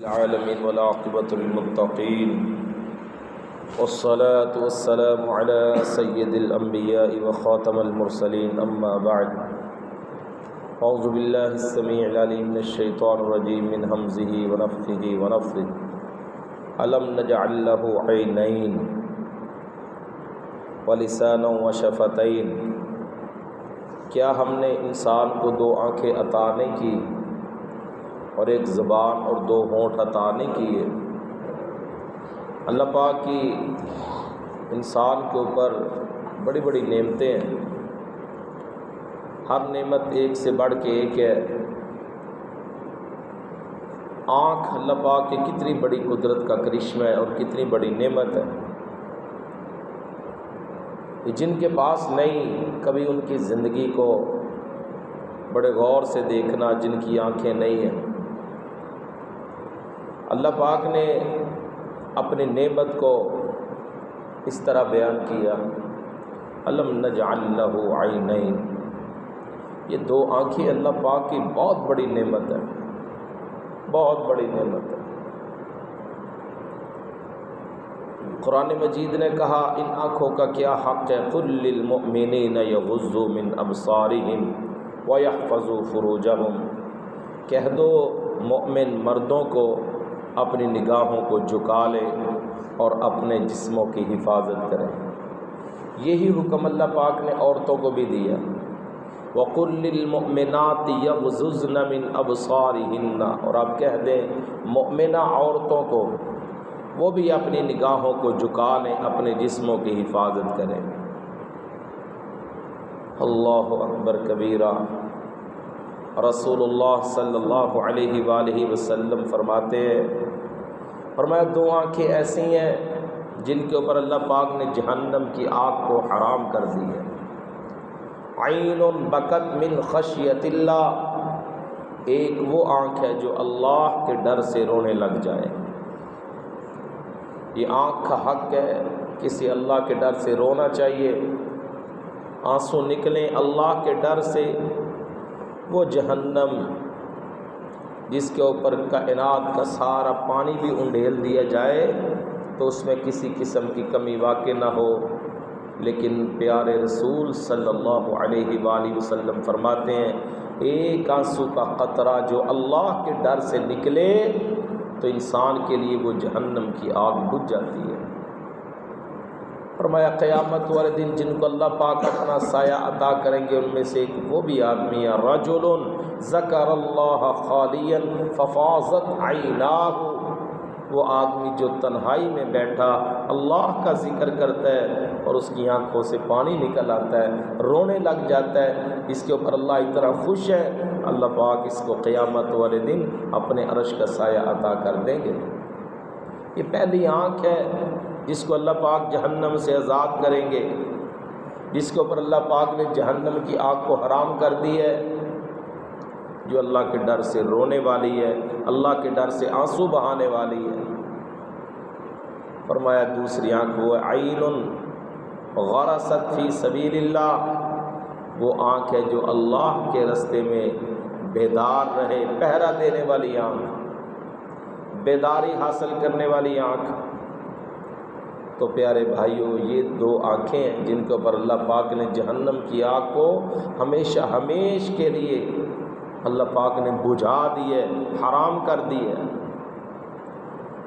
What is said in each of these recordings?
العالمين والعاقبة للمتقين والصلاة والسلام على سيد الأنبياء وخاتم المرسلين أما بعد أعوذ بالله السميع العليم من الشيطان الرجيم من همزه ونفخه ونفثه ألم نجعل له عينين ولسانا وشفتين کیا ہم نے انسان کو دو آنکھیں عطا نہیں کی اور ایک زبان اور دو ہونٹ عطا نہیں کیے؟ اللہ پاک کی انسان کے اوپر بڑی بڑی نعمتیں ہیں، ہر نعمت ایک سے بڑھ کے ایک ہے۔ آنکھ اللہ پاک کی کتنی بڑی قدرت کا کرشمہ ہے اور کتنی بڑی نعمت ہے۔ جن کے پاس نہیں، کبھی ان کی زندگی کو بڑے غور سے دیکھنا جن کی آنکھیں نہیں ہیں۔ اللہ پاک نے اپنی نعمت کو اس طرح بیان کیا، الم نجعل لہ عینین، یہ دو آنکھیں اللہ پاک کی بہت بڑی نعمت ہے، بہت بڑی نعمت ہے۔ قرآن مجید نے کہا ان آنکھوں کا کیا حق ہے، قل للمؤمنین یغضوا من ابصارہم ویحفظوا فروجہم، کہہ دو مومن مردوں کو اپنی نگاہوں کو جھکا لے اور اپنے جسموں کی حفاظت کریں۔ یہی حکم اللہ پاک نے عورتوں کو بھی دیا، وَقُلْ لِلْمُؤْمِنَاتِ يَغْضُضْنَ مِنْ أَبْصَارِهِنَّ، اور آپ کہہ دیں مؤمنہ عورتوں کو وہ بھی اپنی نگاہوں کو جھکا لیں، اپنے جسموں کی حفاظت کریں۔ اللہ اکبر کبیرہ۔ رسول اللہ صلی اللہ علیہ وآلہ وسلم فرماتے ہیں، فرمایا دو آنکھیں ایسی ہیں جن کے اوپر اللہ پاک نے جہنم کی آگ کو حرام کر دی ہے۔ عین بکت من خشیت اللہ، ایک وہ آنکھ ہے جو اللہ کے ڈر سے رونے لگ جائے۔ یہ آنکھ کا حق ہے، کسی اللہ کے ڈر سے رونا چاہیے، آنسو نکلیں اللہ کے ڈر سے۔ وہ جہنم جس کے اوپر کائنات کا سارا پانی بھی انڈیل دیا جائے تو اس میں کسی قسم کی کمی واقع نہ ہو، لیکن پیارے رسول صلی اللہ علیہ وآلہ وسلم فرماتے ہیں ایک آنسو کا قطرہ جو اللہ کے ڈر سے نکلے تو انسان کے لیے وہ جہنم کی آگ بجھ جاتی ہے۔ فرمایا قیامت والے دن جن کو اللہ پاک اپنا سایہ عطا کریں گے ان میں سے ایک وہ بھی آدمی ہے، رجل ذکر اللہ خالیا ففاضت عیناہ، وہ آدمی جو تنہائی میں بیٹھا اللہ کا ذکر کرتا ہے اور اس کی آنکھوں سے پانی نکل آتا ہے، رونے لگ جاتا ہے، اس کے اوپر اللہ اتنا خوش ہے، اللہ پاک اس کو قیامت والے دن اپنے عرش کا سایہ عطا کر دیں گے۔ یہ پہلی آنکھ ہے جس کو اللہ پاک جہنم سے آزاد کریں گے، جس کے اوپر اللہ پاک نے جہنم کی آگ کو حرام کر دی ہے، جو اللہ کے ڈر سے رونے والی ہے، اللہ کے ڈر سے آنسو بہانے والی ہے۔ فرمایا دوسری آنکھ وہ عین غرست فی سبیل اللہ، وہ آنکھ ہے جو اللہ کے راستے میں بیدار رہے، پہرا دینے والی آنکھ، بیداری حاصل کرنے والی آنکھ۔ تو پیارے بھائیوں یہ دو آنکھیں ہیں جن کے اوپر اللہ پاک نے جہنم کی آگ کو ہمیشہ ہمیش کے لیے اللہ پاک نے بجھا دی ہے، حرام کر دی ہے۔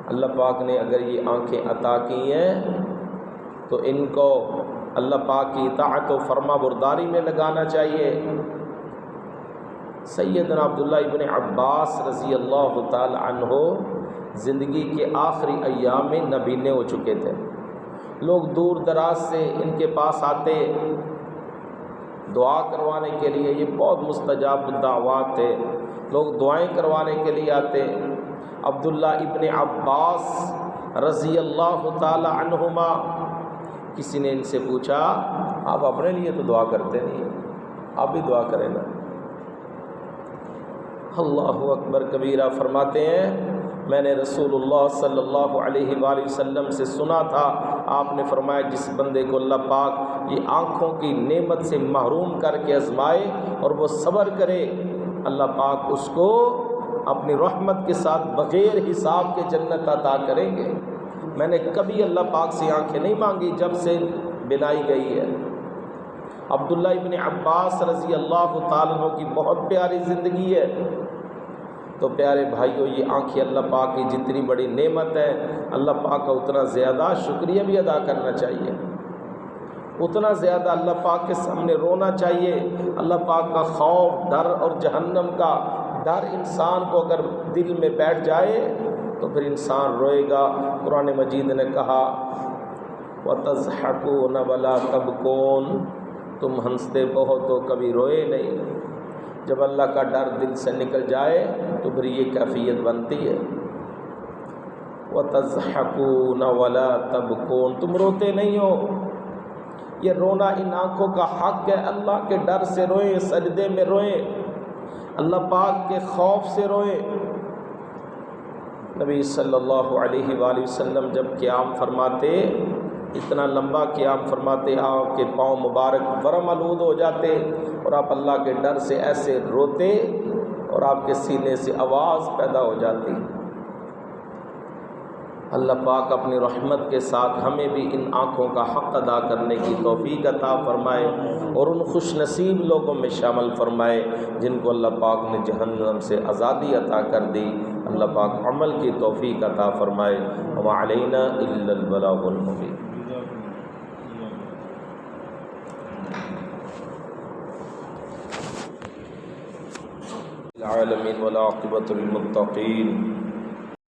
اللہ پاک نے اگر یہ آنکھیں عطا کی ہیں تو ان کو اللہ پاک کی اطاعت و فرما برداری میں لگانا چاہیے۔ سیدنا عبداللہ ابن عباس رضی اللہ تعالی عنہ زندگی کے آخری ایام میں نابینے ہو چکے تھے، لوگ دور دراز سے ان کے پاس آتے دعا کروانے کے لیے، یہ بہت مستجاب دعوات تھے، لوگ دعائیں کروانے کے لیے آتے۔ عبداللہ ابن عباس رضی اللہ تعالی عنہما، کسی نے ان سے پوچھا آپ اپنے لیے تو دعا کرتے نہیں ہیں، آپ بھی دعا کریں نا۔ اللہ اکبر کبیرہ۔ فرماتے ہیں میں نے رسول اللہ صلی اللہ علیہ وآلہ وسلم سے سنا تھا، آپ نے فرمایا جس بندے کو اللہ پاک یہ آنکھوں کی نعمت سے محروم کر کے آزمائے اور وہ صبر کرے، اللہ پاک اس کو اپنی رحمت کے ساتھ بغیر حساب کے جنت عطا کریں گے۔ میں نے کبھی اللہ پاک سے آنکھیں نہیں مانگی جب سے بنائی گئی ہے۔ عبداللہ ابن عباس رضی اللہ تعالیٰ عنہ کی بہت پیاری زندگی ہے۔ تو پیارے بھائیوں، یہ آنکھیں اللہ پاک کی جتنی بڑی نعمت ہے، اللہ پاک کا اتنا زیادہ شکریہ بھی ادا کرنا چاہیے، اتنا زیادہ اللہ پاک کے سامنے رونا چاہیے۔ اللہ پاک کا خوف، ڈر اور جہنم کا ڈر انسان کو اگر دل میں بیٹھ جائے تو پھر انسان روئے گا۔ قرآن مجید نے کہا وَتَضْحَكُونَ وَلَا تَبْكُونَ، تم ہنستے بہت ہو کبھی روئے نہیں۔ جب اللہ کا ڈر دل سے نکل جائے تو پھر یہ کیفیت بنتی ہے۔ وَتَضْحَكُونَ وَلَا تَبْكُونَ، تم روتے نہیں ہو۔ یہ رونا ان آنکھوں کا حق ہے، اللہ کے ڈر سے روئیں، سجدے میں روئیں، اللہ پاک کے خوف سے روئیں۔ نبی صلی اللہ علیہ وآلہ وسلم جب قیام فرماتے، اتنا لمبا قیام فرماتے، آپ کے پاؤں مبارک ورم آلود ہو جاتے اور آپ اللہ کے ڈر سے ایسے روتے اور آپ کے سینے سے آواز پیدا ہو جاتی۔ اللہ پاک اپنی رحمت کے ساتھ ہمیں بھی ان آنکھوں کا حق ادا کرنے کی توفیق عطا فرمائے اور ان خوش نصیب لوگوں میں شامل فرمائے جن کو اللہ پاک نے جہنم سے آزادی عطا کر دی۔ اللہ پاک عمل کی توفیق عطا فرمائے۔ وما علینا الا البلاغ المبین۔ العالمین والعاقبۃ للمتقین۔